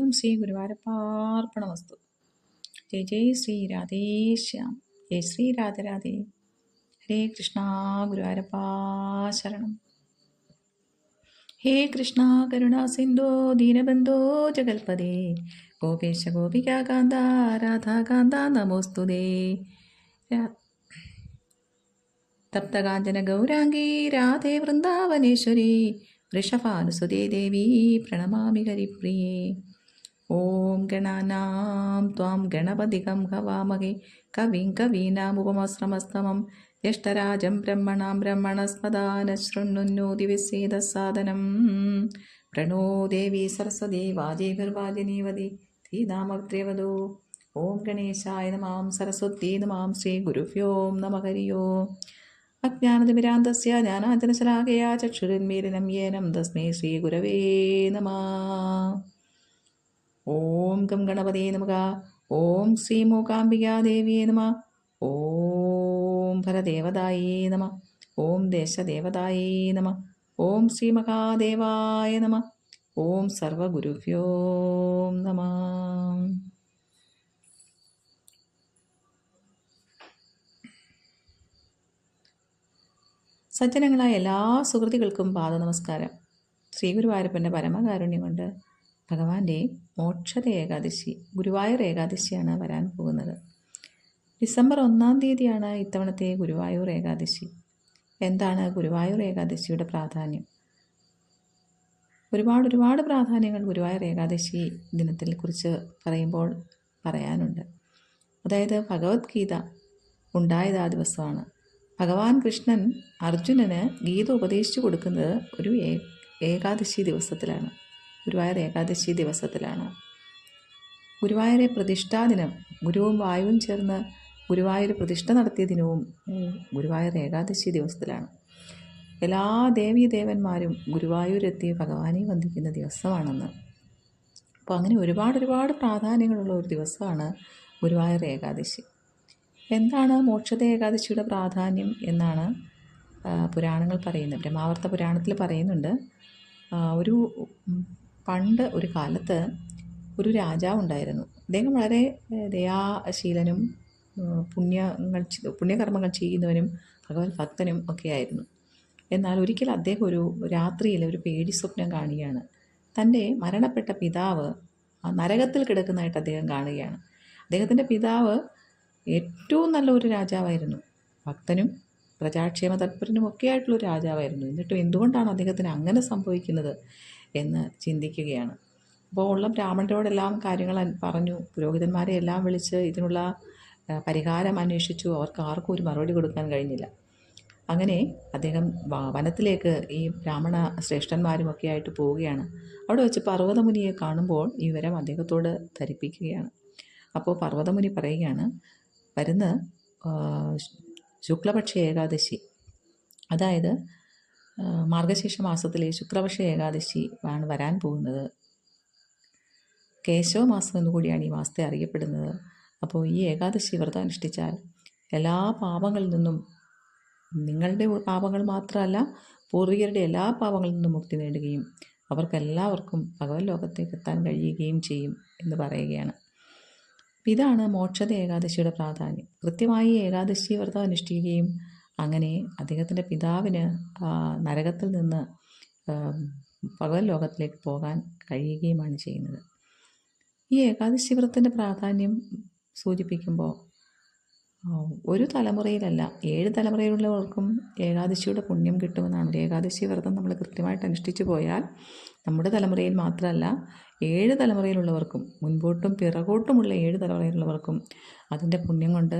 ഓം ശ്രീ ഗുരുവായൂരപ്പാർപ്പണമസ്തു. ജയ് ജയ് ശ്രീ രാധേശ്യാം. ജയ് ശ്രീ രാധരാധേ. ഹരേ കൃഷ്ണ. ഗുരുവായൂരപ്പാ ശരണം. ഹേ കൃഷ്ണ കരുണാ സിന്ധോ ദീനബന്ധോ ജഗൽപദേ ഗോപേശ ഗോപികാ കാന്ത രാധാകാന്ത നമോസ്തുതേ. തപ്തകാഞ്ചന ഗൗരാംഗീ രാധേ വൃന്ദാവനേശ്വരി വൃഷഭാനുസുതേ ദേവി പ്രണമാമി ഹരിപ്രിയേ. ഓം ഗണാനാം ത്വാം ഗണപതികം ഹവാമഹേ കവിം കവീനാമുപമസ്രമസ്തമം ജ്യേഷ്ഠരാജം ബ്രഹ്മണാം ബ്രഹ്മണസ്പദാന ശൃണ്വന്നോതിവിസേദസാദനം. പ്രണോ ദേവി സരസ്വതി വാജേഭിർവാജിനീവതി ധീനാമദ്രേവതോ. ഓം ഗണേശായ നമാം സരസ്വതി നമാം ശ്രീ ഗുരുഭ്യോ നമഃ. ഹരി ഓം. അജ്ഞാനതിമിരാന്തസ്യ ജ്ഞാനാഞ്ജനശലാകയാ ചക്ഷുരുന്മീലനം യേനം തസ്മൈ ശ്രീ ഗുരവേ നമഃ. ഓം ഗം ഗണപതേ നമഃ. ഓം ശ്രീ മൂകാംബികാദേവിയേ നമഃ. ഓം ഭരദേവതായേ നമഃ. ഓം ദേശദേവതായേ നമഃ. ഓം ശ്രീ മഹാദേവായ നമഃ. ഓം സർവഗുരുഭ്യോ നമഃ. സജ്ജനങ്ങളായ എല്ലാ സുഹൃത്തുക്കൾക്കും പാദനമസ്കാരം. ശ്രീ ഗുരുവായൂരപ്പൻ്റെ പരമകാരുണ്യം കൊണ്ട് ഭഗവാന്റെ മോക്ഷത ഏകാദശി, ഗുരുവായൂർ ഏകാദശിയാണ് വരാൻ പോകുന്നത്. ഡിസംബർ 1-ാം തീയതിയാണ് ഇത്തവണത്തെ ഗുരുവായൂർ ഏകാദശി. എന്താണ് ഗുരുവായൂർ ഏകാദശിയുടെ പ്രാധാന്യം? ഒരുപാട് പ്രാധാന്യങ്ങൾ ഗുരുവായൂർ ഏകാദശി ദിനത്തിൽ കുറിച്ച് പറയുമ്പോൾ പറയാനുണ്ട്. അതായത് ഭഗവത്ഗീത ഉണ്ടായത് ആ ദിവസമാണ്. ഭഗവാൻ കൃഷ്ണൻ അർജുനന് ഗീത ഉപദേശിച്ചു കൊടുക്കുന്നത് ഒരു ഏകാദശി ദിവസത്തിലാണ്, ഗുരുവായൂർ ഏകാദശി ദിവസത്തിലാണ്. ഗുരുവായൂരെ പ്രതിഷ്ഠാദിനം, ഗുരുവും വായുവും ചേർന്ന് ഗുരുവായൂർ പ്രതിഷ്ഠ നടത്തിയ ദിനവും ഗുരുവായൂർ ഏകാദശി ദിവസത്തിലാണ്. എല്ലാ ദേവീദേവന്മാരും ഗുരുവായൂരെത്തി ഭഗവാനെ വന്ദിക്കുന്ന ദിവസമാണെന്ന്. അപ്പോൾ അങ്ങനെ ഒരുപാട് പ്രാധാന്യങ്ങളുള്ള ഒരു ദിവസമാണ് ഗുരുവായൂർ ഏകാദശി. എന്താണ് മോക്ഷത ഏകാദശിയുടെ പ്രാധാന്യം എന്നാണ് പുരാണങ്ങൾ പറയുന്നത്. ബ്രഹ്മാവർത്ത പുരാണത്തിൽ പറയുന്നുണ്ട്, പണ്ട് ഒരു കാലത്ത് ഒരു രാജാവുണ്ടായിരുന്നു. അദ്ദേഹം വളരെ ദയാശീലനും പുണ്യകർമ്മങ്ങൾ ചെയ്യുന്നവനും ഭഗവത് ഭക്തനും ഒക്കെ ആയിരുന്നു. എന്നാൽ ഒരിക്കൽ അദ്ദേഹം ഒരു രാത്രിയിൽ ഒരു പേടി സ്വപ്നം കാണുകയാണ്. തൻ്റെ മരണപ്പെട്ട പിതാവ് നരകത്തിൽ കിടക്കുന്നതായിട്ട് അദ്ദേഹം കാണുകയാണ്. അദ്ദേഹത്തിൻ്റെ പിതാവ് ഏറ്റവും നല്ല ഒരു രാജാവായിരുന്നു, ഭക്തനും പ്രജാക്ഷേമ തൽപരനും ഒക്കെ ആയിട്ടുള്ളൊരു രാജാവായിരുന്നു. എന്നിട്ടും എന്തുകൊണ്ടാണ് അദ്ദേഹത്തിന് അങ്ങനെ സംഭവിക്കുന്നത് എന്ന് ചിന്തിക്കുകയാണ്. അപ്പോൾ ഉള്ള ബ്രാഹ്മണരോടെല്ലാം കാര്യങ്ങൾ പറഞ്ഞു, പുരോഹിതന്മാരെ എല്ലാം വിളിച്ച് ഇതിനുള്ള പരിഹാരം അന്വേഷിച്ചു. അവർക്ക് ആർക്കും ഒരു മറുപടി കൊടുക്കാൻ കഴിഞ്ഞില്ല. അങ്ങനെ അദ്ദേഹം വനത്തിലേക്ക് ഈ ബ്രാഹ്മണ ശ്രേഷ്ഠന്മാരുമൊക്കെ ആയിട്ട് പോവുകയാണ്. അവിടെ വെച്ച് പർവ്വതമുനിയെ കാണുമ്പോൾ ഈ വിവരം അദ്ദേഹത്തോട് ധരിപ്പിക്കുകയാണ്. അപ്പോൾ പർവ്വതമുനി പറയുകയാണ്, വരുന്ന ശുക്ലപക്ഷ ഏകാദശി, അതായത് മാർഗശീർഷ മാസത്തിലെ ശുക്ലപക്ഷ ഏകാദശി ആണ് വരാൻ പോകുന്നത്. കേശവ മാസം എന്നുകൂടിയാണ് ഈ മാസത്തെ അറിയപ്പെടുന്നത്. അപ്പോൾ ഈ ഏകാദശി വ്രതം അനുഷ്ഠിച്ചാൽ എല്ലാ പാപങ്ങളിൽ നിന്നും, നിങ്ങളുടെ പാപങ്ങൾ മാത്രമല്ല പൂർവികരുടെ എല്ലാ പാപങ്ങളിൽ നിന്നും മുക്തി നേടുകയും അവർക്കെല്ലാവർക്കും ഭഗവത് ലോകത്തേക്ക് എത്താൻ കഴിയുകയും ചെയ്യും എന്ന് പറയുകയാണ്. ഇതാണ് മോക്ഷത ഏകാദശിയുടെ പ്രാധാന്യം. കൃത്യമായി ഏകാദശി വ്രതം അനുഷ്ഠിക്കുകയും അങ്ങനെ അദ്ദേഹത്തിൻ്റെ പിതാവിന് നരകത്തിൽ നിന്ന് ഭഗവത് ലോകത്തിലേക്ക് പോകാൻ കഴിയുകയുമാണ് ചെയ്യുന്നത്. ഈ ഏകാദശി വ്രതത്തിൻ്റെ പ്രാധാന്യം സൂചിപ്പിക്കുമ്പോൾ ഒരു തലമുറയിലല്ല 7 തലമുറയിലുള്ളവർക്കും ഏകാദശിയുടെ പുണ്യം കിട്ടുമെന്നാണ്. ഒരു ഏകാദശി വ്രതം നമ്മൾ കൃത്യമായിട്ട് അനുഷ്ഠിച്ചു പോയാൽ നമ്മുടെ തലമുറയിൽ മാത്രമല്ല 7 തലമുറയിലുള്ളവർക്കും, മുൻപോട്ടും പിറകോട്ടുമുള്ള 7 തലമുറയിലുള്ളവർക്കും അതിൻ്റെ പുണ്യം കൊണ്ട്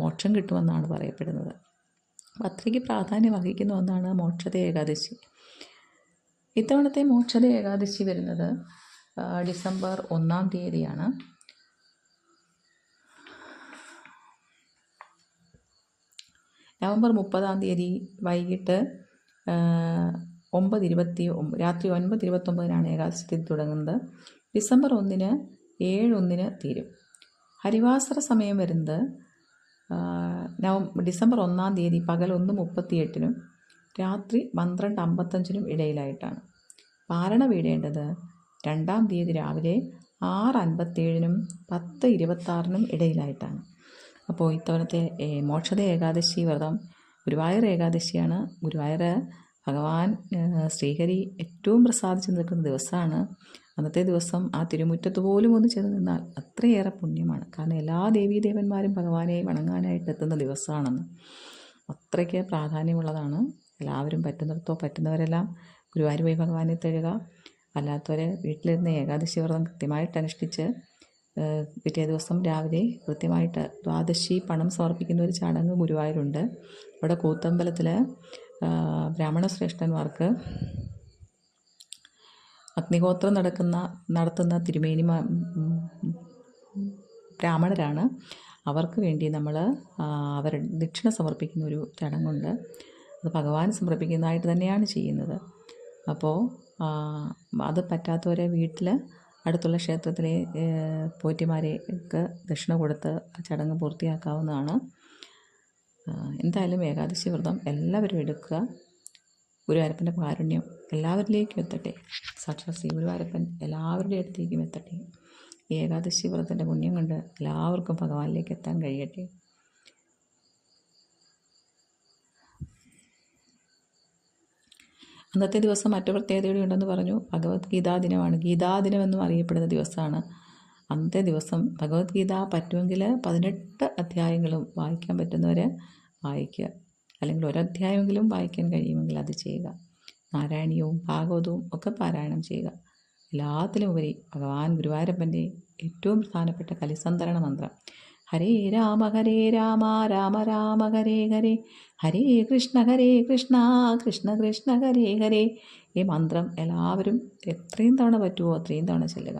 മോക്ഷം കിട്ടുമെന്നാണ് പറയപ്പെടുന്നത്. അത്രയ്ക്ക് പ്രാധാന്യം അർഹിക്കുന്ന ഒന്നാണ് മോക്ഷത ഏകാദശി. ഇത്തവണത്തെ മോക്ഷത ഏകാദശി വരുന്നത് ഡിസംബർ 1-ാം തീയതിയാണ്. നവംബർ 30-ാം തീയതി വൈകിട്ട് രാത്രി 9:29 ഏകാദശി തിഥി തുടങ്ങുന്നത്. ഡിസംബർ 1-ന് 7:01 തീരും. ഹരിവാസര സമയം വരുന്നത് ഡിസംബർ 1-ാം തീയതി പകൽ 1:38 രാത്രി 12:55 ഇടയിലായിട്ടാണ്. പാരണ വീടേണ്ടത് 2-ാം തീയതി രാവിലെ 6:57-നും 10:26-നും ഇടയിലായിട്ടാണ്. അപ്പോൾ ഇത്തവണത്തെ മോക്ഷദ ഏകാദശി വ്രതം ഗുരുവായൂർ ഏകാദശിയാണ്. ഗുരുവായൂർ ഭഗവാൻ ശ്രീഹരി ഏറ്റവും പ്രസാദിച്ച് നിൽക്കുന്ന ദിവസമാണ്. അന്നത്തെ ദിവസം ആ തിരുമുറ്റത്ത് പോലും ഒന്ന് ചെന്ന് നിന്നാൽ അത്രയേറെ പുണ്യമാണ്. കാരണം എല്ലാ ദേവീദേവന്മാരും ഭഗവാനെ വണങ്ങാനായിട്ട് എത്തുന്ന ദിവസമാണെന്ന്. അത്രയ്ക്ക് പ്രാധാന്യമുള്ളതാണ്. എല്ലാവരും പറ്റുന്നവരെല്ലാം ഗുരുവായൂർ പോയി ഭഗവാനെ തൊഴുക. അല്ലാത്തവർ വീട്ടിലിരുന്ന് ഏകാദശി വ്രതം കൃത്യമായിട്ട് അനുഷ്ഠിച്ച് പിറ്റേ ദിവസം രാവിലെ കൃത്യമായിട്ട് ദ്വാദശി പണം സമർപ്പിക്കുന്ന ഒരു ചടങ്ങ് ഗുരുവായൂരുണ്ട്. അവിടെ കൂത്തമ്പലത്തിൽ ബ്രാഹ്മണ ശ്രേഷ്ഠന്മാർക്ക് അഗ്നിഹോത്രം നടത്തുന്ന തിരുമേനി ബ്രാഹ്മണരാണ്. അവർക്ക് വേണ്ടി നമ്മൾ അവരുടെ ദക്ഷിണ സമർപ്പിക്കുന്ന ഒരു ചടങ്ങുണ്ട്. അത് ഭഗവാൻ സമർപ്പിക്കുന്നതായിട്ട് തന്നെയാണ് ചെയ്യുന്നത്. അപ്പോൾ അത് പറ്റാത്തവരെ വീട്ടിൽ അടുത്തുള്ള ക്ഷേത്രത്തിലെ പോറ്റിമാരെയൊക്കെ ദക്ഷിണ കൊടുത്ത് ആ ചടങ്ങ് പൂർത്തിയാക്കാവുന്നതാണ്. എന്തായാലും ഏകാദശി വ്രതം എല്ലാവരും എടുക്കുക. ഗുരുവായൂരപ്പൻ്റെ കാരുണ്യം എല്ലാവരിലേക്കും എത്തട്ടെ. സാക്ഷാൽ ശ്രീ ഗുരുവായൂരപ്പൻ എല്ലാവരുടെ അടുത്തേക്കും എത്തട്ടെ. ഈ ഏകാദശി വ്രതത്തിൻ്റെ പുണ്യം കൊണ്ട് എല്ലാവർക്കും ഭഗവാനിലേക്ക് എത്താൻ കഴിയട്ടെ. അന്നത്തെ ദിവസം മറ്റു പ്രത്യേകതകളുണ്ടെന്ന് പറഞ്ഞു. ഭഗവത്ഗീതാ ദിനമാണ്. ഗീതാദിനമെന്നും അറിയപ്പെടുന്ന ദിവസമാണ്. അന്നത്തെ ദിവസം ഭഗവത്ഗീത പറ്റുമെങ്കിൽ 18 അധ്യായങ്ങളും വായിക്കാൻ പറ്റുന്നവർ വായിക്കുക. അല്ലെങ്കിൽ ഒരധ്യായമെങ്കിലും വായിക്കാൻ കഴിയുമെങ്കിൽ അത് ചെയ്യുക. നാരായണീയവും ഭാഗവതവും ഒക്കെ പാരായണം ചെയ്യുക. എല്ലാത്തിലും ഉപരി ഭഗവാൻ ഗുരുവായൂരപ്പൻ്റെ ഏറ്റവും പ്രധാനപ്പെട്ട കലിസന്ധരണ മന്ത്രം ഹരേ രാമ രാമ രാമ ഹരേ ഹരേ ഹരേ കൃഷ്ണ കൃഷ്ണ കൃഷ്ണ ഹരേ ഹരേ. ഈ മന്ത്രം എല്ലാവരും എത്രയും തവണ പറ്റുമോ അത്രയും തവണ ചെല്ലുക.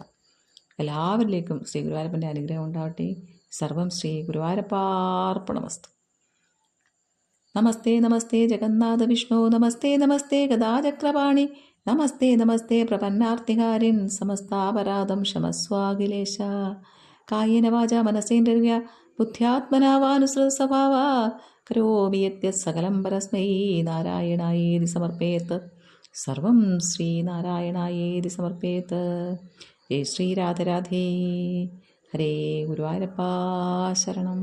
എല്ലാവരിലേക്കും ശ്രീ ഗുരുവായൂരപ്പൻ്റെ അനുഗ്രഹം ഉണ്ടാവട്ടെ. സർവം ശ്രീ ഗുരുവായൂരപ്പാർപ്പണമസ്തു. നമസ്തേ നമസ്തേ ജഗന്നാഥ വിഷ്ണു നമസ്തേ നമസ്തേ ഗദാചക്രപാണി നമസ്തേ നമസ്തേ പ്രപന്നാർത്തികാരിൻ സമസ്താപരാധം ക്ഷമസ്വാഖിലേശ. കായേന വാചാ മനസേന്ദ്രിയ ബുദ്ധ്യാത്മനാ വാനുസൃത സ്വഭാവ കരോമി യദ്യത് സകലം പരസ്മൈ നാരായണായേതി സമർപ്പയേത്. സർവം ശ്രീ നാരായണായേതി സമർപ്പയേത്. ജയ ശ്രീ രാധേ. ഹരേ ഗുരുവായൂരപ്പാ ശരണം.